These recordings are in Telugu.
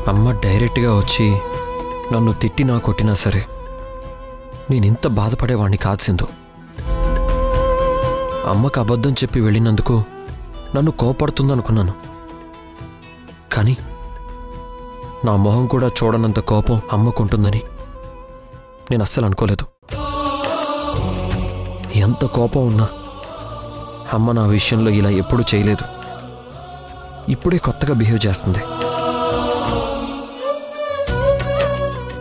అమ్మ డైరెక్ట్గా వచ్చి నన్ను తిట్టినా కొట్టినా సరే నేనింత బాధపడేవాణ్ణి కాదు సింధు. అమ్మకు అబద్ధం చెప్పి వెళ్ళినందుకు నన్ను కోపడుతుందనుకున్నాను. కానీ నా మొహం కూడా చూడనంత కోపం అమ్మకుంటుందని నేను అస్సలు అనుకోలేదు. ఎంత కోపం ఉన్నా అమ్మ నా విషయంలో ఇలా ఎప్పుడూ చేయలేదు. ఇప్పుడే కొత్తగా బిహేవ్ చేస్తుంది.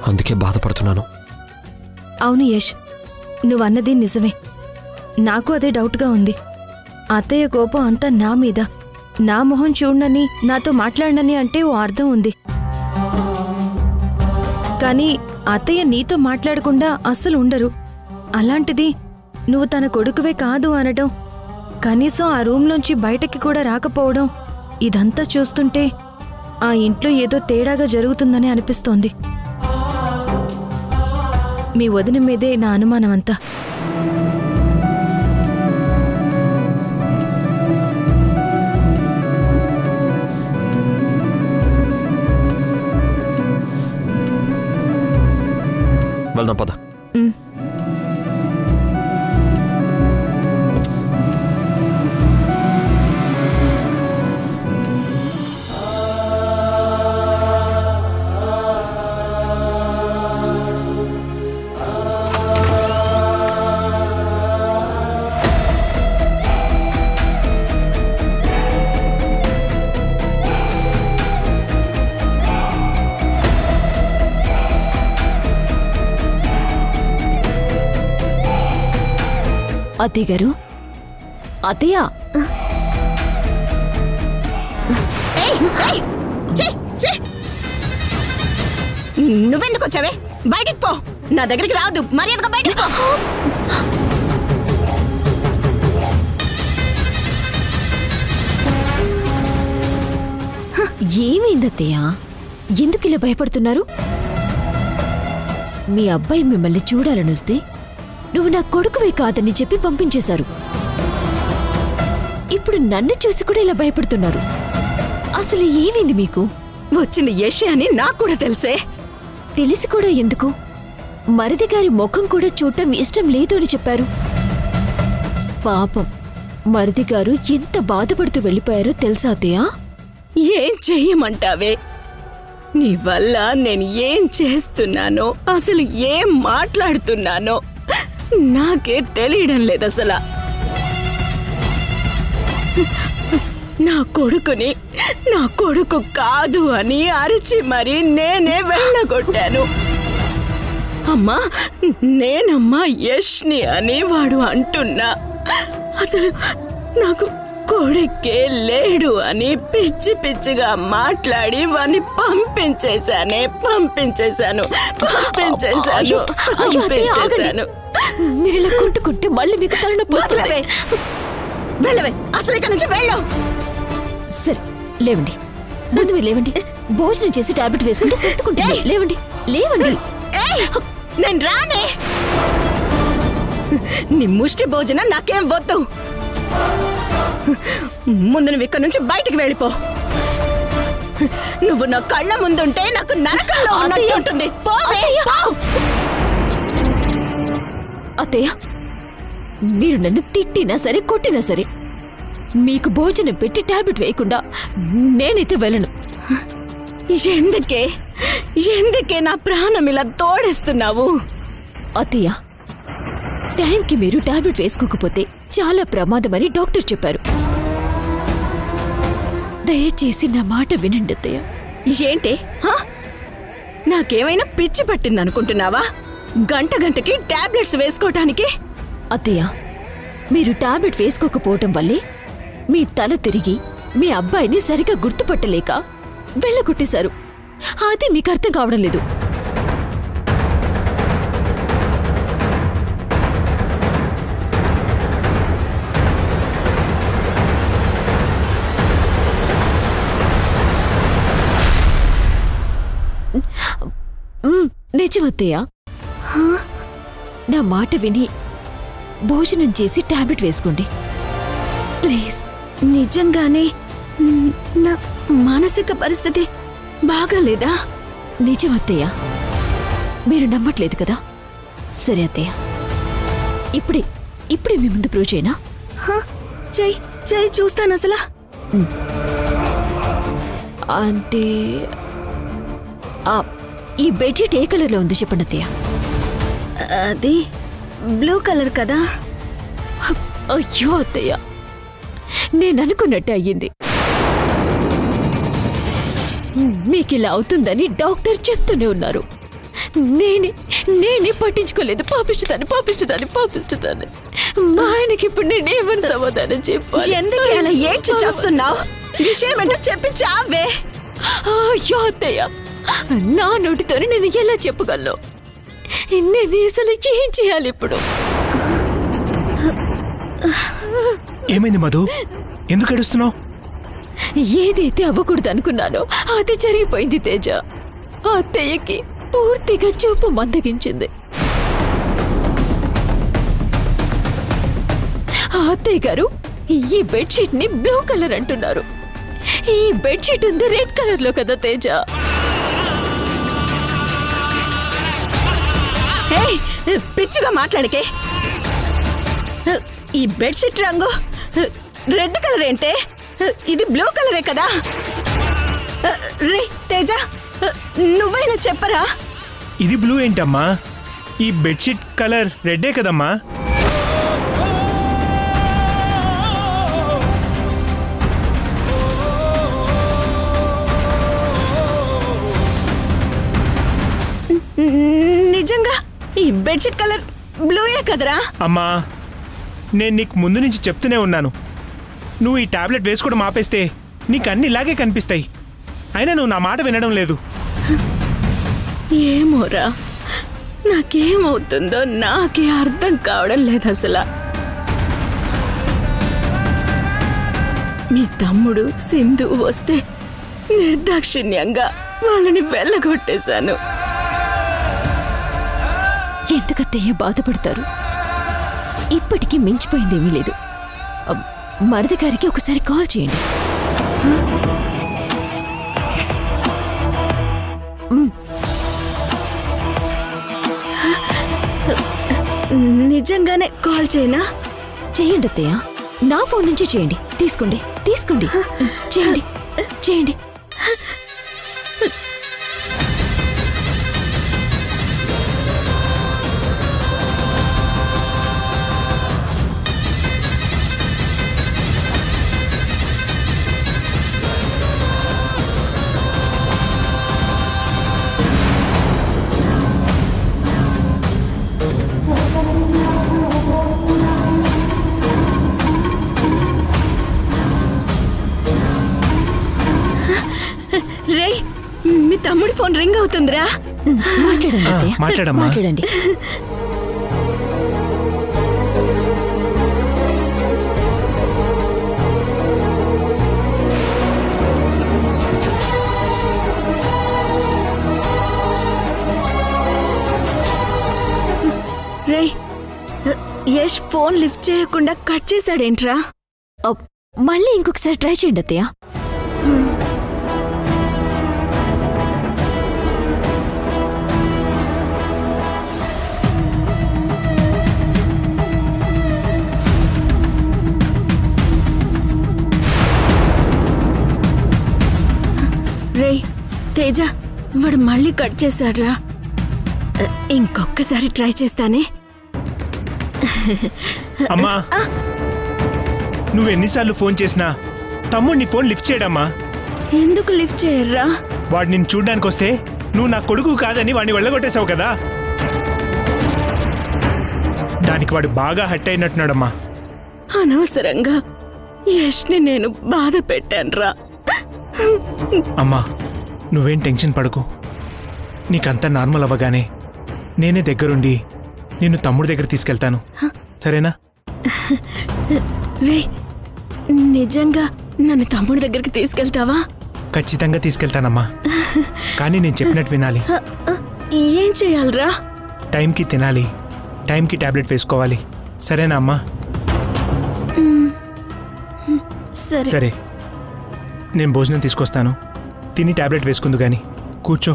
అందుకే బాధపడుతున్నాను. అవును యష్, నువ్వన్నది నిజమే. నాకు అదే డౌట్గా ఉంది. అత్తయ్య కోపం అంతా నా మీద, నా మొహం చూడనని నాతో మాట్లాడనని అంటే ఓ అర్థం ఉంది. కానీ అత్తయ్య నీతో మాట్లాడకుండా అస్సలు ఉండరు. అలాంటిది నువ్వు తన కొడుకువే కాదు అనడం, కనీసం ఆ రూంలోంచి బయటకి కూడా రాకపోవడం, ఇదంతా చూస్తుంటే ఆ ఇంట్లో ఏదో తేడాగా జరుగుతుందని అనిపిస్తోంది. మీ వదిన మీదే నా అనుమానమంతా. వెళ్దాం పద. అత్తయ్య గారు, అత్తయ్య, నువ్వెందుకు వచ్చావే? బయటికి పో. నా దగ్గరికి రావద్దు. మర్యాదగా బయటికి పో. ఏమైంది అత్తయ్య? ఎందుకు ఇలా భయపడుతున్నారు? మీ అబ్బాయి మిమ్మల్ని చూడాలని వస్తే నువ్వు నా కొడుకువే కాదని చెప్పి పంపించేశారు. ఇప్పుడు నన్ను చూసి కూడా ఇలా భయపడుతున్నారు. అసలు ఏమైంది మీకు? వచ్చింది యష్ అని నాకు కూడా తెలుసే. తెలిసి కూడా ఎందుకు? మరిది గారి ముఖం కూడా చూడటం ఇష్టం లేదు అని చెప్పారు. పాపం మరిది గారు ఎంత బాధపడుతూ వెళ్ళిపోయారో తెలుసా అత్తయ్య? ఏం చెయ్యమంటావే? నీ వల్ల నేను ఏం చేస్తున్నానో, అసలు ఏం మాట్లాడుతున్నానో నాకే తెలియడం లేదు. అసలు నా కొడుకుని నా కొడుకు కాదు అని అరిచి మరి నేనే వెళ్ళగొట్టాను. అమ్మా, నేనమ్మా యష్ని అని వాడు అంటున్నా. అసలు నాకు కొడుకే లేడు అని పిచ్చి పిచ్చిగా మాట్లాడి వాడిని పంపించేశాను. మీరిలా కొట్టుకుంటే మళ్ళీ మీకు తలనొప్పి వస్తుంది. వెళ్ళవే, అసలు ఇక్కడ నుంచి వెళ్ళు. సరే లేవండి, ముందు మీరు లేవండి. భోజనం చేసి టాబ్లెట్ వేసుకుంటే సర్దుకుంటుంది. లేవండి లేవండి. నేను రానే. నీ ముష్టి భోజనం నాకేం వద్దు. ముందు నువ్వు ఇక్కడ నుంచి బయటికి వెళ్ళిపో. నువ్వు నా కళ్ళ ముందుంటే నాకు నరకంలో ఉన్నట్టు ఉంటుంది. అత్తయ్య, మీరు నన్ను తిట్టినా సరే కొట్టినా సరే మీకు భోజనం పెట్టి టాబ్లెట్ వేయకుండా నేనైతే వెళ్ళను. ఎందుకే నా ప్రాణం ఇలా తోడేస్తున్నావు? అత్తయ్య, టైంకి మీరు టాబ్లెట్ వేసుకోకపోతే చాలా ప్రమాదమని డాక్టర్ చెప్పారు. దయచేసి నా మాట వినండి అత్తయ్య. ఏంటి? నాకేమైనా పిచ్చి పట్టిందనుకుంటున్నావా? గంటకి టాబ్లెట్స్ వేసుకోవటానికి? అత్తయ్య, మీరు టాబ్లెట్ వేసుకోకపోవటం వల్లే మీ తల తిరిగి మీ అబ్బాయిని సరిగా గుర్తుపట్టలేక వెళ్ళగొట్టేశారు. అది మీకు అర్థం కావడం లేదు. నిజమత్తయ్య, నా మాట విని భోజనం చేసి టాబ్లెట్ వేసుకోండి ప్లీజ్. నిజంగానే నా మానసిక పరిస్థితి బాగాలేదా? నిజం అత్తయ్య, మీరు నమ్మట్లేదు కదా? సరే అత్తయ్య, ఇప్పుడే మీ ముందు ప్రూవ్ చేయనా? చెయ్యి చూస్తాను అసలు. అంటే ఈ బెడ్షీట్ ఏ కలర్లో ఉంది చెప్పండి అత్తయ్య. అది బ్లూ కలర్ కదా? అయ్యో అత్తయ్య, నేను అనుకున్నట్టే అయ్యింది. మీకు ఇలా అవుతుందని డాక్టర్ చెప్తూనే ఉన్నారు. నేనే పట్టించుకోలేదు. పాపిస్తుదాన్ని. మా ఆయనకి ఇప్పుడు నేనేమని సమాధానం చెప్పాలి? ఎందుకు అలా ఏడ్చి చేస్తున్నావు? విషయం ఏంటో చెప్పి చావే. అయ్యో అత్తయ్య, నా నోటితోనే నేను ఎలా చెప్పగలను? నేను అసలు ఏం చేయాలి ఇప్పుడు? ఏమైంది మధు? ఎందుకు ఏడుస్తున్నావు? ఏదైతే అవ్వకూడదు అనుకున్నానో అది జరిగిపోయింది తేజ. ఆ అత్తయ్యకి పూర్తిగా చూపు మందగించింది. ఆ అత్తయ్య గారు ఈ బెడ్షీట్ ని బ్లూ కలర్ అంటున్నారు. ఈ బెడ్షీట్ ఉంది రెడ్ కలర్ లో కదా తేజ. పిచ్చిగా మాట్లాడకే. ఈ బెడ్షీట్ రంగు రెడ్ కలర్ ఏంటే? ఇది బ్లూ కలరే కదా? రే తేజ, నువ్వైనా చెప్పరా? ఇది బ్లూ ఏంటమ్మా? ఈ బెడ్షీట్ కలర్ రెడ్డే కదమ్మా? నిజంగా ఈ బెడ్షీట్ కలర్ బ్లూయే కదరా? అమ్మా, నేను నీకు ముందు నుంచి చెప్తూనే ఉన్నాను, నువ్వు ఈ టాబ్లెట్ వేసుకోవడం ఆపేస్తే నీకు అన్ని ఇలాగే కనిపిస్తాయి. అయినా నువ్వు నా మాట వినడం లేదు. ఏమోరా, నాకేమవుతుందో నాకే అర్థం కావడం లేదు అసలు. మీ తమ్ముడు సింధు వస్తే నిర్దాక్షిణ్యంగా వాళ్ళని వెళ్ళగొట్టేశాను. ఎందుకత్తయ్య బాధపడతారు? ఇప్పటికీ మించిపోయిందేమీ లేదు. మరిది గారికి ఒకసారి కాల్ చేయండి. నిజంగానే కాల్ చేయనా? చేయండి అత్తయ్య, నా ఫోన్ నుంచి చేయండి. తీసుకోండి చేయండి. రే, మీ తమ్ముడి ఫోన్ రింగ్ అవుతుందిరా. మాట్లాడండి. రే, యష్ ఫోన్ లిఫ్ట్ చేయకుండా కట్ చేశాడేంట్రా? మళ్ళీ ఇంకొకసారి ట్రై చేయండి అత్తయ్య. రే తేజ, వాడు మళ్ళీ కట్ చేశాడ్రా. ఇంకొకసారి ట్రై చేస్తానే. అమ్మా, నువ్వెన్నిసార్లు ఫోన్ చేసినా తమ్ముడు నీ ఫోన్ లిఫ్ట్ చేయడమ్మా. ఎందుకు లిఫ్ట్ చేయర్రా? వాడు నిన్ను చూడ్డానికి వస్తే నువ్వు నా కొడుకు కాదని వాడిని వెళ్ళగొట్టేశావు కదా. దానికి వాడు బాగా హట్ అయినట్టున్నాడమ్మా. అనవసరంగా యష్ని నేను బాధ పెట్టానురా. అమ్మా, నువ్వేం టెన్షన్ పడకు. నీకంతా నార్మల్ అవ్వగానే నేనే దగ్గరుండి నిన్ను తమ్ముడి దగ్గర తీసుకెళ్తాను, సరేనా? రే, నిజంగా నన్ను తమ్ముడి దగ్గరికి తీసుకెళ్తావా? ఖచ్చితంగా తీసుకెళ్తానమ్మా, కానీ నేను చెప్పినట్టు వినాలి. ఏం చేయాలరా? టైంకి తినాలి, టైంకి టాబ్లెట్ వేసుకోవాలి, సరేనా అమ్మా? సరే. సరే, నేను భోజనం తీసుకొస్తాను, తిని టాబ్లెట్ వేసుకుందు గాని కూర్చో.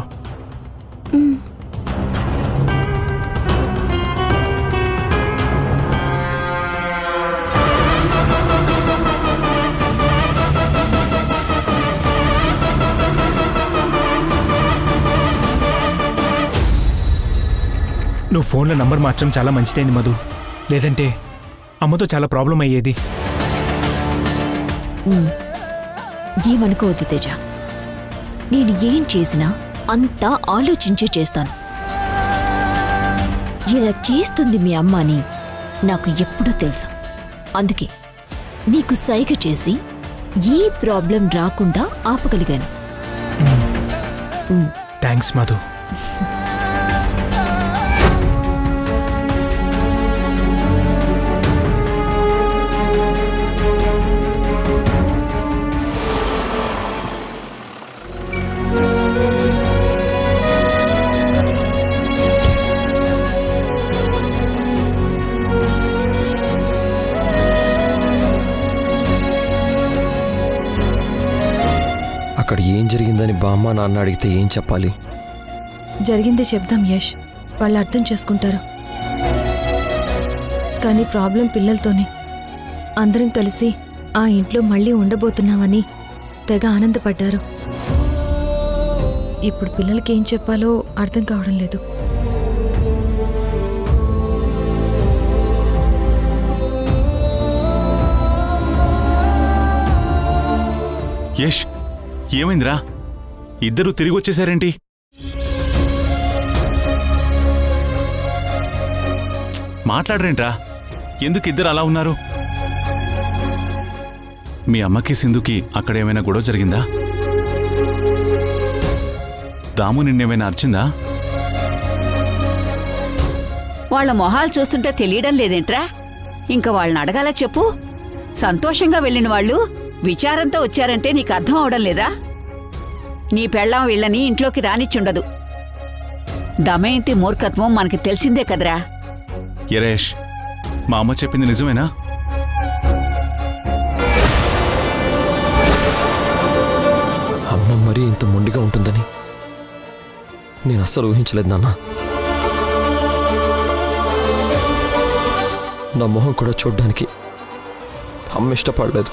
నువ్వు ఫోన్లో నంబర్ మార్చడం చాలా మంచిదైంది మధు, లేదంటే అమ్మతో చాలా ప్రాబ్లం అయ్యేది. ఏమనుకోవద్దు తేజ, నేను ఏం చేసినా అంతా ఆలోచించే చేస్తాను. ఇలా చేస్తుంది మీ అమ్మ అని నాకు ఎప్పుడూ తెలుసు. అందుకే నీకు సైగ చేసి ఏ ప్రాబ్లం రాకుండా ఆపగలిగాను. థ్యాంక్స్ మధు. అక్కడ ఏం జరిగిందని బామ్మ నాన్న అడిగితే ఏం చెప్పాలి? జరిగింది చెప్దాం యష్, వాళ్ళు అర్థం చేసుకుంటారు. కానీ ప్రాబ్లం పిల్లలతోనే. అందరం కలిసి ఆ ఇంట్లో మళ్ళీ ఉండబోతున్నామని తెగ ఆనందపడ్డారు. ఇప్పుడు పిల్లలకి ఏం చెప్పాలో అర్థం కావడం లేదు. యష్, ఏమైందిరా? ఇద్దరు తిరిగి వచ్చేసారేంటి? మాట్లాడరేంట్రా? ఎందుకు ఇద్దరు అలా ఉన్నారు? మీ అమ్మకి సింధుకి అక్కడ ఏమైనా గొడవ జరిగిందా? దాము నిన్నేమైనా అర్చిందా? వాళ్ళ మొహాలు చూస్తుంటే తెలియడం లేదేంట్రా? ఇంక వాళ్ళని అడగాల చెప్పు. సంతోషంగా వెళ్ళిన వాళ్ళు విచారంతో వచ్చారంటే నీకు అర్థం అవడం లేదా? నీ పెళ్ళాం వీళ్ళని ఇంట్లోకి రానిచ్చుండదు. దమయంతి మూర్ఖత్వం మనకి తెలిసిందే కదరా. యరేష్, మా అమ్మ చెప్పింది నిజమేనా? అమ్మ మరీ ఇంత మొండిగా ఉంటుందని నేను అస్సలు ఊహించలేదు నాన్న. నా మొహం కూడా చూడ్డానికి అమ్మ ఇష్టపడలేదు.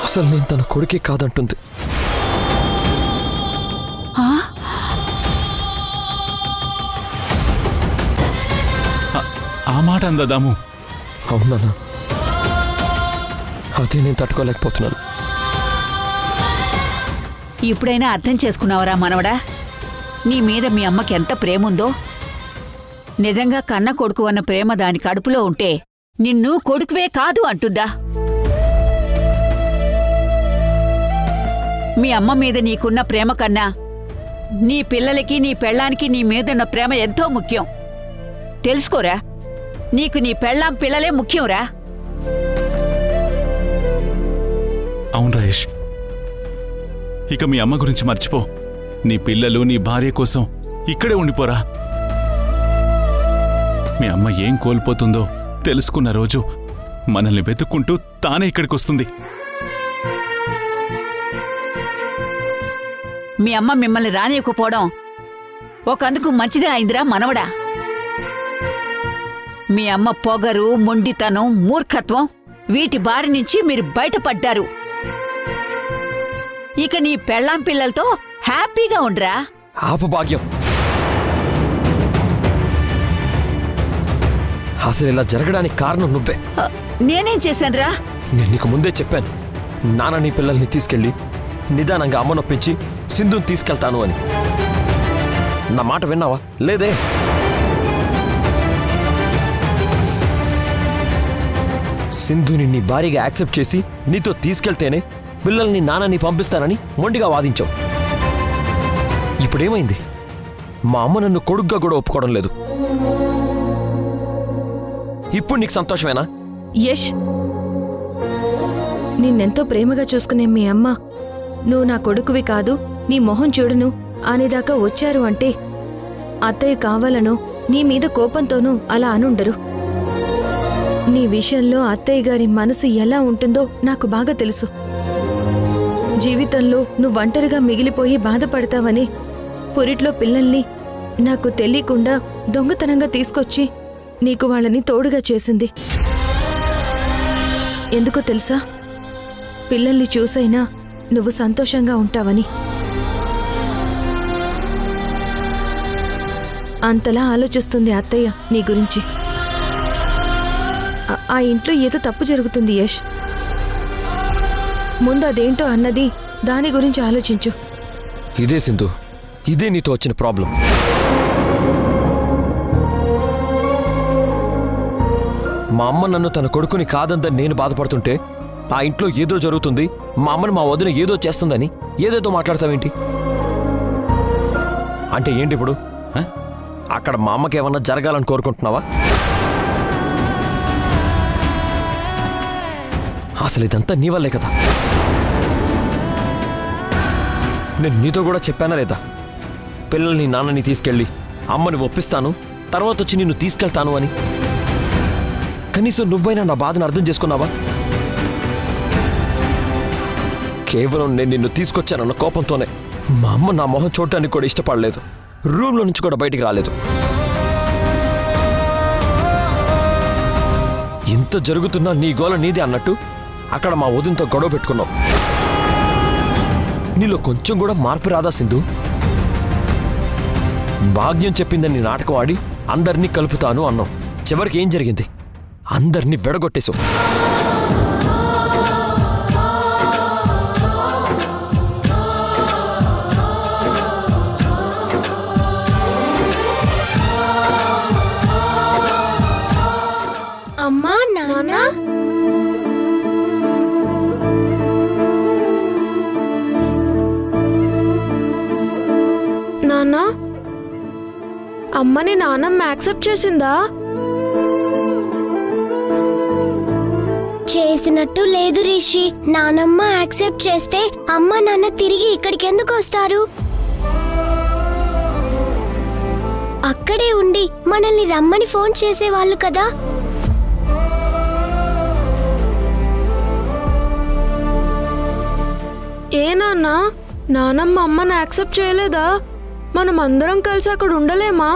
అసలు నేను తన కొడుకే కాదంటుంది. ఆ మాట అందా దాము? అవునా? అదే నేను తట్టుకోలేకపోతున్నాను. ఇప్పుడైనా అర్థం చేసుకున్నావరా మనవడా? నీ మీద మీ అమ్మకి ఎంత ప్రేముందో. నిజంగా కన్న కొడుకు అన్న ప్రేమ దాని కడుపులో ఉంటే నిన్ను కొడుకువే కాదు అంటుందా? మీ అమ్మ మీద నీకున్న ప్రేమ కన్నా నీ పిల్లలకి నీ పెళ్ళానికి నీ మీదున్న ప్రేమ ఎంతో ముఖ్యం. తెలుసుకోరా, నీకు నీ పెళ్ళాం పిల్లలే ముఖ్యంరా. అవును రాయేష్, ఇక మీ అమ్మ గురించి మర్చిపో. నీ పిల్లలు నీ భార్య కోసం ఇక్కడే ఉండిపోరా. మీ అమ్మ ఏం కోల్పోతుందో తెలుసుకున్న రోజు మనల్ని వెతుక్కుంటూ తానే ఇక్కడికి వస్తుంది. మీ అమ్మ మిమ్మల్ని రానియకపోవడం ఒకందుకు మంచిదే అయిందిరా మనవడా. మీ అమ్మ పొగరు, మొండితనం, మూర్ఖత్వం వీటి బారి నుంచి మీరు బయటపడ్డారు. ఇక నీ పెళ్ళాం పిల్లలతో హ్యాపీగా ఉండరా. ఆపభాగ్యం. అసలు ఇలా జరగడానికి కారణం నువ్వే. నేనేం చేశానురా? నేను నీకు ముందే చెప్పాను, నాన్న నీ పిల్లల్ని తీసుకెళ్ళి నిదానంగా అమ్మ నొప్పించి సింధుని తీసుకెళ్తాను అని. నా మాట విన్నావా? లేదే. సింధుని నీ భార్యగా యాక్సెప్ట్ చేసి నీతో తీసుకెళ్తేనే పిల్లల్ని నాన్నని పంపిస్తానని మొండిగా వాదించావు. ఇప్పుడేమైంది? మా అమ్మ నన్ను కొడుగ్గా కూడా ఒప్పుకోవడం లేదు. ఇప్పుడు నీకు సంతోషమేనా? యష్, నిన్నెంతో ప్రేమగా చూసుకునే మీ అమ్మ నువ్వు నా కొడుకువి కాదు, నీ మొహం చూడును అనేదాకా వచ్చారు అంటే అత్తయ్య కావాలనో నీ మీద కోపంతోనూ అలా అనుండరు. నీ విషయంలో అత్తయ్య గారి మనసు ఎలా ఉంటుందో నాకు బాగా తెలుసు. జీవితంలో నువ్వు ఒంటరిగా మిగిలిపోయి బాధపడతావని పురిట్లో పిల్లల్ని నాకు తెలియకుండా దొంగతనంగా తీసుకొచ్చి నీకు వాళ్ళని తోడుగా చేసింది. ఎందుకో తెలుసా? పిల్లల్ని చూసైనా నువ్వు సంతోషంగా ఉంటావని. అంతలా ఆలోచిస్తుంది అత్తయ్య నీ గురించి. ఆ ఇంట్లో ఏదో తప్పు జరుగుతుంది యష్. ముందు అదేంటో అన్నది దాని గురించి ఆలోచించు. ఇదే సింధు, ఇదే నీతో వచ్చిన ప్రాబ్లం. మా అమ్మ నన్ను తన కొడుకుని కాదందని నేను బాధపడుతుంటే ఆ ఇంట్లో ఏదో జరుగుతుంది, మా అమ్మని మా వదిన ఏదో చేస్తుందని ఏదేదో మాట్లాడతావేంటి? అంటే ఏంటి ఇప్పుడు? అక్కడ మా అమ్మకి ఏమన్నా జరగాలని కోరుకుంటున్నావా? అసలు ఇదంతా నీ వల్లే కదా. నేను నీతో కూడా చెప్పానా లేదా? పిల్లల్ని నాన్నని తీసుకెళ్ళి అమ్మని ఒప్పిస్తాను, తర్వాత వచ్చి నిన్ను తీసుకెళ్తాను అని. కనీసం నువ్వైనా నా బాధను అర్థం చేసుకున్నావా? కేవలం నేను నిన్ను తీసుకొచ్చానన్న కోపంతోనే మా అమ్మ నా మొహం చూడటానికి కూడా ఇష్టపడలేదు, రూమ్లో నుంచి కూడా బయటికి రాలేదు. ఇంత జరుగుతున్నా నీ గోల నీదే అన్నట్టు అక్కడ మా వదినతో గొడవ పెట్టుకున్నావు. నీలో కొంచెం కూడా మార్పు రాదా సింధు? భాగ్యం చెప్పిందని నాటకం ఆడి అందరినీ కలుపుతాను అన్నావు. చివరికి ఏం జరిగింది? అందరినీ వెడగొట్టేశావు. అమ్మా నాన్న, నాన్న, అమ్మని నాన్నమ్మ యాక్సెప్ట్ చేసిందా? చేసినట్టు లేదు రిషి. నానమ్మ యాక్సెప్ట్ చేస్తే అమ్మ నాన్న తిరిగి ఇక్కడికి ఎందుకు వస్తారు? అక్కడే ఉండి మనల్ని రమ్మని ఫోన్ చేసేవాళ్ళు కదా. ఏ నాన్న, నానమ్మ అమ్మని యాక్సెప్ట్ చేయలేదా? మనం అందరం కలిసి అక్కడ ఉండలేమా?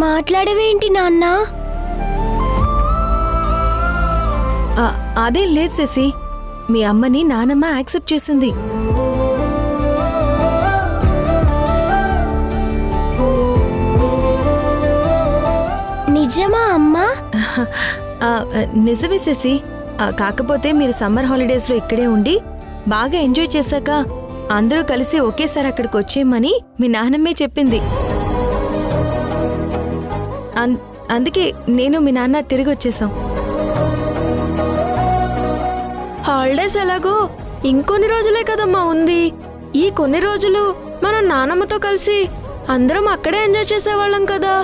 మాట్లాడవేంటి నాన్న? అదేం లేదు శశి, మీ అమ్మని నానమ్మ యాక్సెప్ట్ చేసింది. నిజమా అమ్మా? నిజమే శశి. కాకపోతే మీరు సమ్మర్ హాలిడేస్లో ఇక్కడే ఉండి బాగా ఎంజాయ్ చేశాక అందరూ కలిసి ఒకేసారి అక్కడికి వచ్చేయమని మీ నాన్నమ్మే చెప్పింది. అందుకే నేను మీ నాన్న తిరిగి వచ్చేసాం. హాలిడేస్ ఎలాగో ఇంకొన్ని రోజులే కదమ్మా ఉంది. ఈ కొన్ని రోజులు మనం నానమ్మతో కలిసి అందరం అక్కడే ఎంజాయ్ చేసేవాళ్ళం కదా.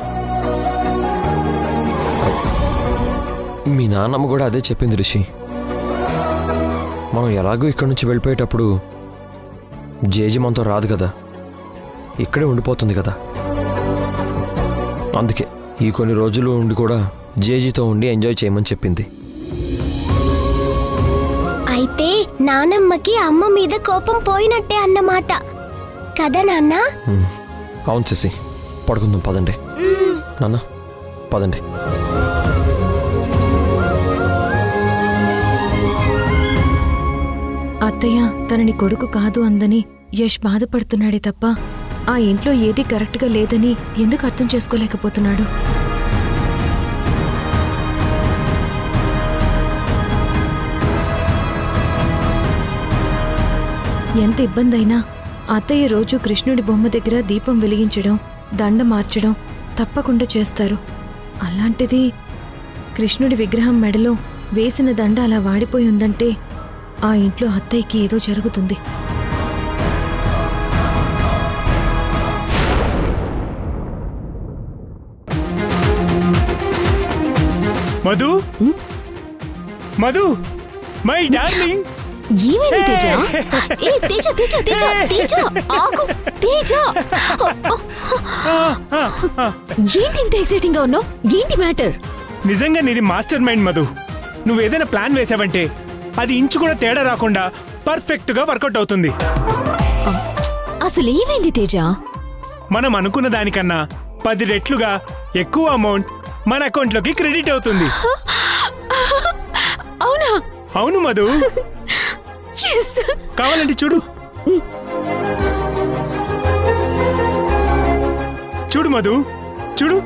మీ నాన్నమ్మ కూడా అదే చెప్పింది రిషి. మనం ఎలాగో ఇక్కడి నుంచి వెళ్ళిపోయేటప్పుడు జేజీ మనతో రాదు కదా, ఇక్కడే ఉండిపోతుంది కదా. అందుకే ఈ కొన్ని రోజులు ఉండి కూడా జేజీతో ఉండి ఎంజాయ్ చేయమని చెప్పింది. అయితే నానమ్మకి అమ్మ మీద కోపం పోయినట్టే అన్నమాట కదా నాన్న? అవును శశి, పడుకుందాం పదండి. నాన్న పదండి. అత్తయ్య తనని కొడుకు కాదు అందని యష్ బాధపడుతున్నాడే తప్ప ఆ ఇంట్లో ఏదీ కరెక్ట్గా లేదని ఎందుకు అర్థం చేసుకోలేకపోతున్నాడు? ఎంత ఇబ్బంది అయినా అత్తయ్య రోజు కృష్ణుడి బొమ్మ దగ్గర దీపం వెలిగించడం, దండ మార్చడం తప్పకుండా చేస్తారు. అలాంటిది కృష్ణుడి విగ్రహం మెడలో వేసిన దండ అలా వాడిపోయి ఉందంటే ఆ ఇంట్లో అత్తయ్యకి ఏదో జరుగుతుంది. మధు, మధు, మై డార్లింగ్, ఏమైంది తేజ? ఏ తేజ తేజ తేజ తేజ ఆగు తేజ! ఏంటి ఇంత ఎక్సైటింగ్ గా ఉన్నావు? ఏంటి మ్యాటర్? నిజంగా నీది మాస్టర్ మైండ్ మధు. నువ్వేదైనా ప్లాన్ వేసావంటే అది ఇంచు కూడా తేడా రాకుండా పర్ఫెక్ట్ గా వర్కౌట్ అవుతుంది. అసలు ఏమైంది తేజ? మనం అనుకున్న దానికన్నా 10 రెట్లుగా ఎక్కువ అమౌంట్ మన అకౌంట్లోకి క్రెడిట్ అవుతుంది. అవునా? అవును మధు. కావాలంటే చూడు. చూడు మధు, చూడు.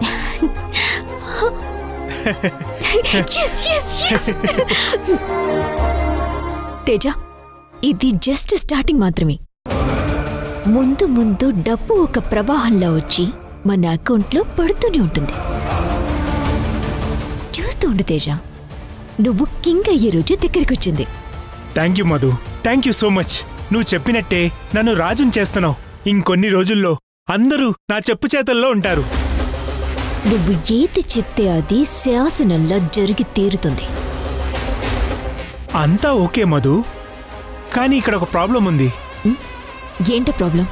తేజ, ఇది జస్ట్ స్టార్టింగ్ మాత్రమే. ముందు ముందు డబ్బు ఒక ప్రవాహంలో వచ్చి మన అకౌంట్లో పడుతూనే ఉంటుంది. చూస్తూ ఉండు తేజ, నువ్వు కింగ్ అయ్యే రోజు దగ్గరికొచ్చింది. Thank you Madhu, thank you so much. నువ్వు చెప్పినట్టే నన్ను రాజుని చేస్తున్నావు. ఇంకొన్ని రోజుల్లో అందరూ నా చెప్పు చేతల్లో ఉంటారు. నువ్వు ఏది చెప్తే అది శాసనంలా జరిగి తీరుతుంది. అంతా ఓకే మధు, కానీ ఇక్కడ ఒక ప్రాబ్లం ఉంది. ఏంటి ప్రాబ్లం?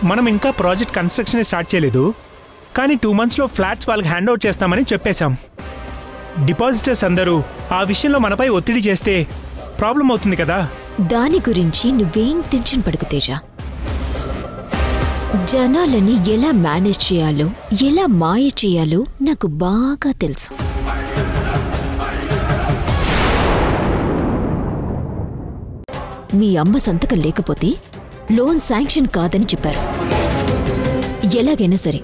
మనం ఇంకా ప్రాజెక్ట్ కన్స్ట్రక్షన్ స్టార్ట్ చేయలేదు, కానీ 2 monthsలో ఫ్లాట్స్ వాళ్ళకి హ్యాండ్ ఓవర్ చేస్తామని చెప్పేశాం. డిపాజిటర్స్ అందరూ ఆ విషయంలో మనపై ఒత్తిడి చేస్తే ప్రాబ్లం అవుతుంది కదా. దాని గురించి నువ్వేం టెన్షన్ పడకు తేజ. జనాలని ఎలా మేనేజ్ చేయాలో, ఎలా మాయ చేయాలో నాకు బాగా తెలుసు. మీ అమ్మ సంతకం లేకపోతే లోన్ శాంక్షన్ కాదని చెప్పారు. ఎలాగైనా సరే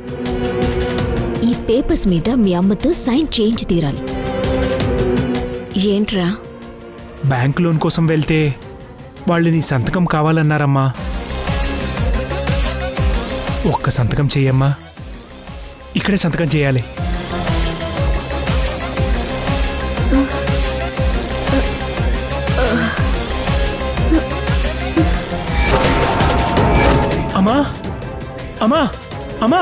ఈ పేపర్స్ మీద మీ అమ్మతో సైన్ చేయించి తీరాలి. ఏంట్రా? బ్యాంక్ లోన్ కోసం వెళ్తే వాళ్ళు నీ సంతకం కావాలన్నారమ్మా. ఒక్క సంతకం చెయ్యమ్మా, ఇక్కడే సంతకం చేయాలి. అమ్మా అమ్మా అమ్మా